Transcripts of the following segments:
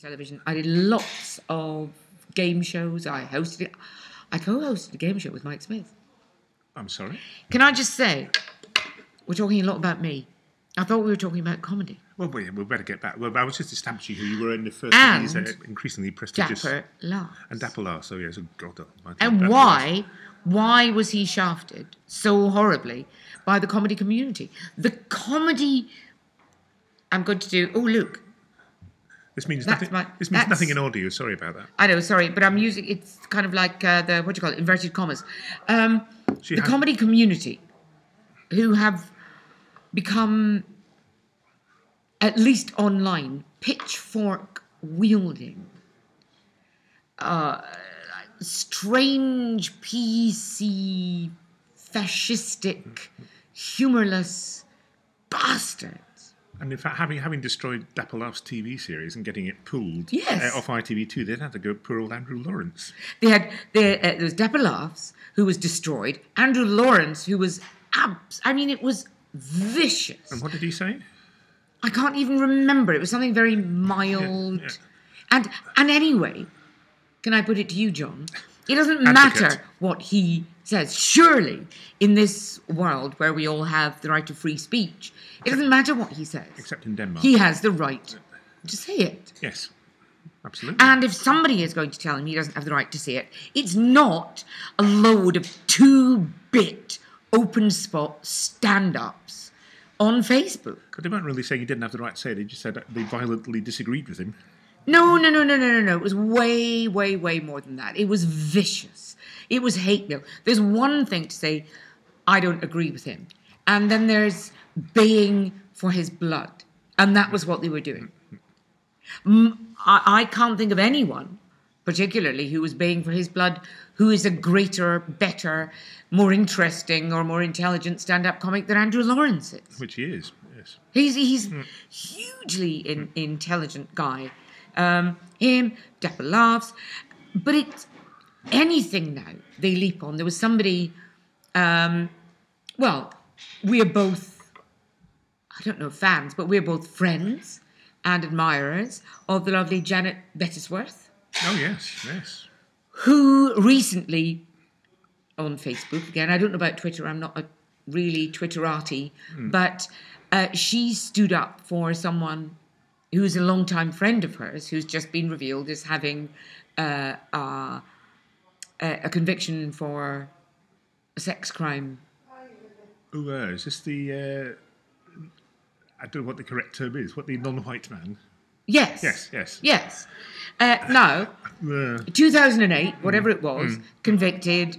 television. I did lots of game shows. I co-hosted a game show with Mike Smith. I'm sorry? Can I just say, we're talking a lot about me. I thought we were talking about comedy. Well, we better get back. Well, I was just establishing who you were in the first of these increasingly prestigious... Dapper Laughs. And Dapper Laughs, so yes, God. And why was he shafted so horribly by the comedy community? The comedy... I'm going to do... Oh, look. This means nothing in audio. Sorry about that. I know, sorry, but I'm using... It's kind of like inverted commas. The comedy community who have become, at least online, pitchfork wielding, strange, PC, fascistic, humourless bastards. And in fact, having destroyed Dapper Laugh's TV series and getting it pulled off ITV2, they'd had to go poor old Andrew Lawrence. There was Dapper Laughs, who was destroyed. Andrew Lawrence, who was... it was vicious. And what did he say? I can't even remember. It was something very mild. Yeah. And anyway, can I put it to you, John? It doesn't matter what he says. Surely, in this world where we all have the right to free speech, it doesn't matter what he says. Except in Denmark. He has the right to say it. Yes, absolutely. And if somebody is going to tell him he doesn't have the right to say it, it's not a load of 2-bit open spot stand-ups on Facebook. But they weren't really saying he didn't have the right to say it. They just said they violently disagreed with him. No. It was way, way, way more than that. It was vicious. It was hate-filled. There's one thing to say, I don't agree with him. And then there's baying for his blood. And that was what they were doing. I can't think of anyone, particularly, who was baying for his blood, who is a greater, better, more interesting or more intelligent stand-up comic than Andrew Lawrence is. Which he is, yes. He's hugely intelligent guy. Him, Dapper Laughs. But it's anything now they leap on. There was somebody... we are both, I don't know, fans, but we're both friends and admirers of the lovely Janet Bettisworth. Oh, yes. Who recently, on Facebook, again, I don't know about Twitter, I'm not a really Twitterati, but she stood up for someone who's a long-time friend of hers, who's just been revealed as having a conviction for a sex crime. Oh, is this the... I don't know what the correct term is. What, the non-white man? Yes. Yes. Now, 2008, whatever it was, convicted.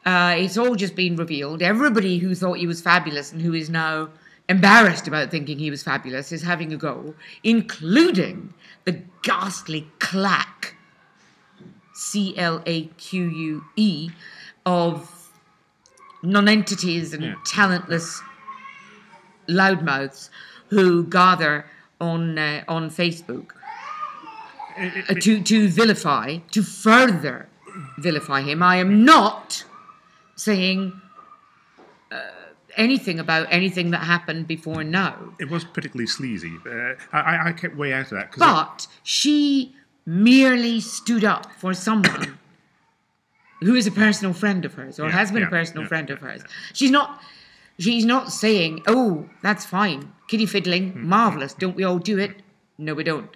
It's all just been revealed. Everybody who thought he was fabulous and who is now embarrassed about thinking he was fabulous is having a go, including the ghastly claque, CLAQUE, of non-entities and talentless loudmouths who gather on Facebook to further vilify him. I am not saying anything about anything that happened before now. It was particularly sleazy. I kept way out of that. But she merely stood up for someone who is a personal friend of hers, or has been a personal friend of hers. She's not saying, oh, that's fine, kiddie fiddling, marvellous, don't we all do it? No, we don't.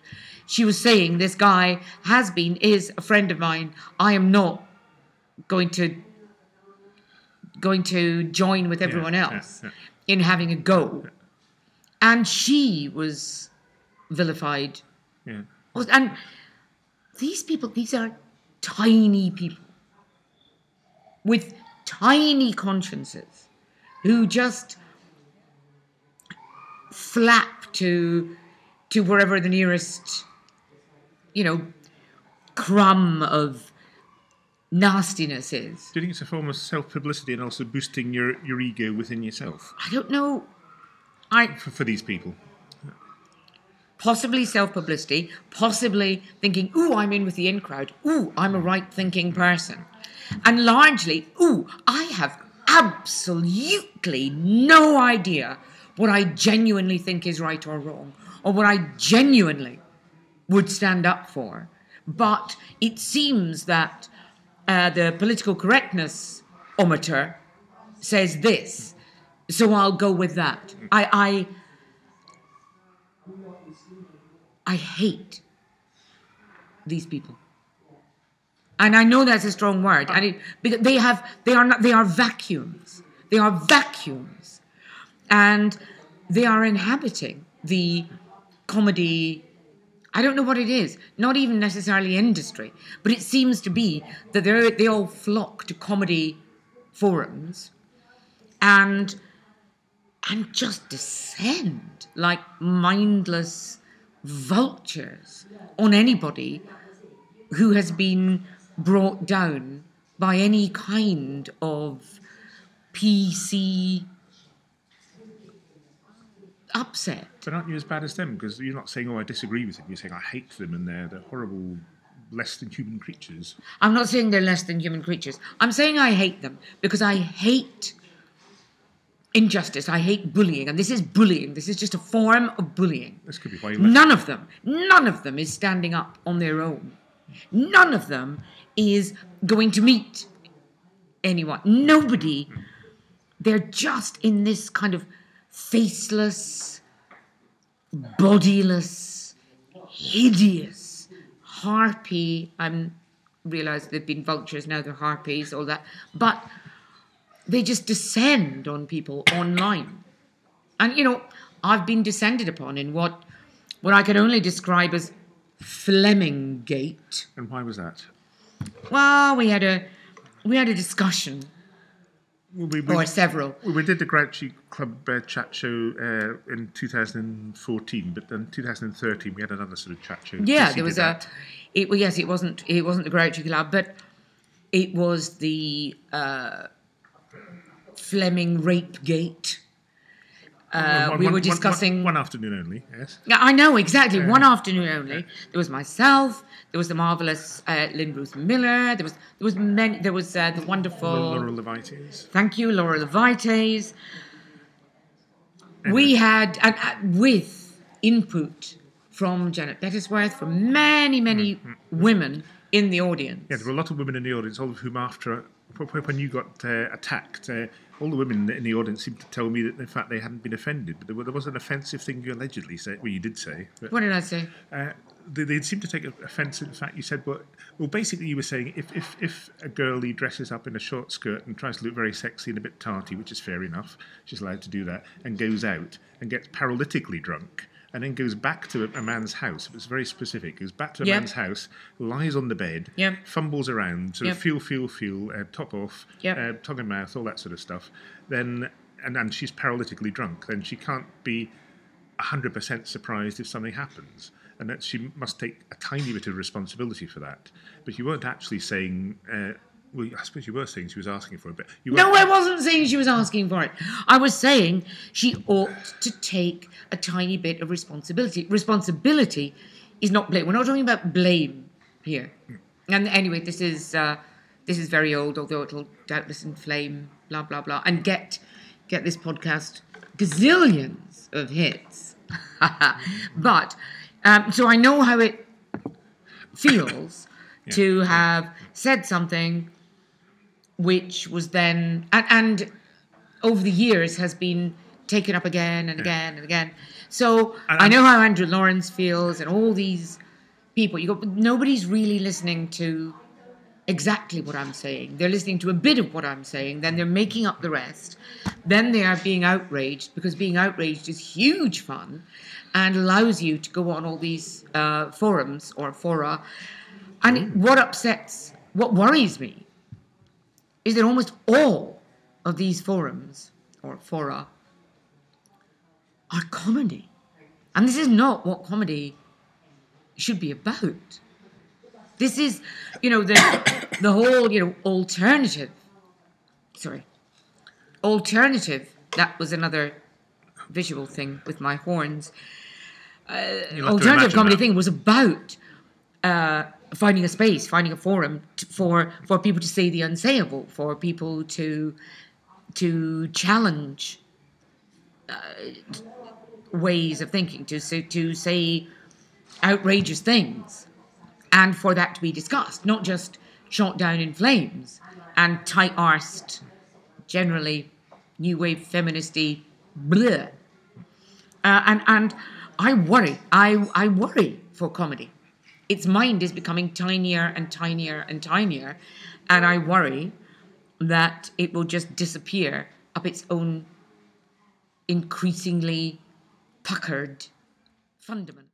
She was saying, this guy is a friend of mine. I am not going to join with everyone else in having a go. And she was vilified. Yeah. And these people, these are tiny people with tiny consciences who just flap to wherever the nearest, crumb of nastiness is. Do you think it's a form of self-publicity and also boosting your ego within yourself? I don't know. For these people. Possibly self-publicity, possibly thinking, ooh, I'm in with the in crowd. Ooh, I'm a right-thinking person. And largely, ooh, I have absolutely no idea what I genuinely think is right or wrong, or what I genuinely would stand up for. But it seems that the political correctness-ometer says this, so I'll go with that. I hate these people. And I know that's a strong word. Because they are vacuums. They are vacuums. And they are inhabiting the comedy, I don't know what it is, not even necessarily industry, but it seems to be that they all flock to comedy forums and just descend like mindless vultures on anybody who has been brought down by any kind of PC upset. But aren't you as bad as them? Because you're not saying, I disagree with them. You're saying, I hate them and they're horrible, less than human creatures. I'm not saying they're less than human creatures. I'm saying I hate them because I hate injustice. I hate bullying. And this is bullying. This is just a form of bullying. This could be why you none of them is standing up on their own. None of them is going to meet anyone. Nobody. They're just in this kind of faceless, bodiless, hideous, harpy. I realise they've been vultures, now they're harpies, all that. But they just descend on people online. And, I've been descended upon in what I could only describe as Fleming gate. And why was that? Well, we had a discussion. Or several. We did the Grouchy Club chat show in 2014, but then 2013 we had another sort of chat show. Yeah, there was it wasn't the Grouchy Club, but it was the Fleming rape gate. We were discussing one afternoon only. Yes. Yeah, I know exactly. One afternoon only. There was myself. There was the marvelous Lynn Ruth Miller. There was the wonderful Laura Levites. Thank you, Laura Levites. We had with input from Janet Bettisworth, from many women in the audience. Yeah, there were a lot of women in the audience, all of whom when you got attacked, all the women in the audience seemed to tell me that, in fact, they hadn't been offended. But there was an offensive thing you allegedly said. Well, you did say. But, what did I say? They seemed to take offence in the fact you said, well, basically you were saying if a girlie dresses up in a short skirt and tries to look very sexy and a bit tarty, which is fair enough, she's allowed to do that, and goes out and gets paralytically drunk, and then goes back to a man's house. It was very specific. Goes back to a man's house, lies on the bed, fumbles around, sort of feel, top off, tongue and mouth, all that sort of stuff. Then, and she's paralytically drunk. Then she can't be 100% surprised if something happens, and that she must take a tiny bit of responsibility for that. But you weren't actually saying. Well, I suppose you were saying she was asking for it, but you weren't. No, I wasn't saying she was asking for it. I was saying she ought to take a tiny bit of responsibility. Responsibility is not blame. We're not talking about blame here. And anyway, this is very old, although it'll doubtless inflame, blah blah blah, and get this podcast gazillions of hits. But so I know how it feels to have said something which was then, and over the years has been taken up again and again and again. So I know how Andrew Lawrence feels and all these people. Nobody's really listening to exactly what I'm saying. They're listening to a bit of what I'm saying, then they're making up the rest. Then they are being outraged, because being outraged is huge fun and allows you to go on all these forums or fora. And what worries me is that almost all of these forums or fora are comedy. And this is not what comedy should be about. This is, the whole, alternative. That was another visual thing with my horns. Alternative comedy thing was about finding a space, finding a forum for people to say the unsayable, for people to challenge ways of thinking, to say outrageous things, and for that to be discussed, not just shot down in flames and tight-arsed, generally new wave feministy, bleh. And I worry. I worry for comedy. Its mind is becoming tinier and tinier and tinier, and I worry that it will just disappear up its own increasingly puckered fundament.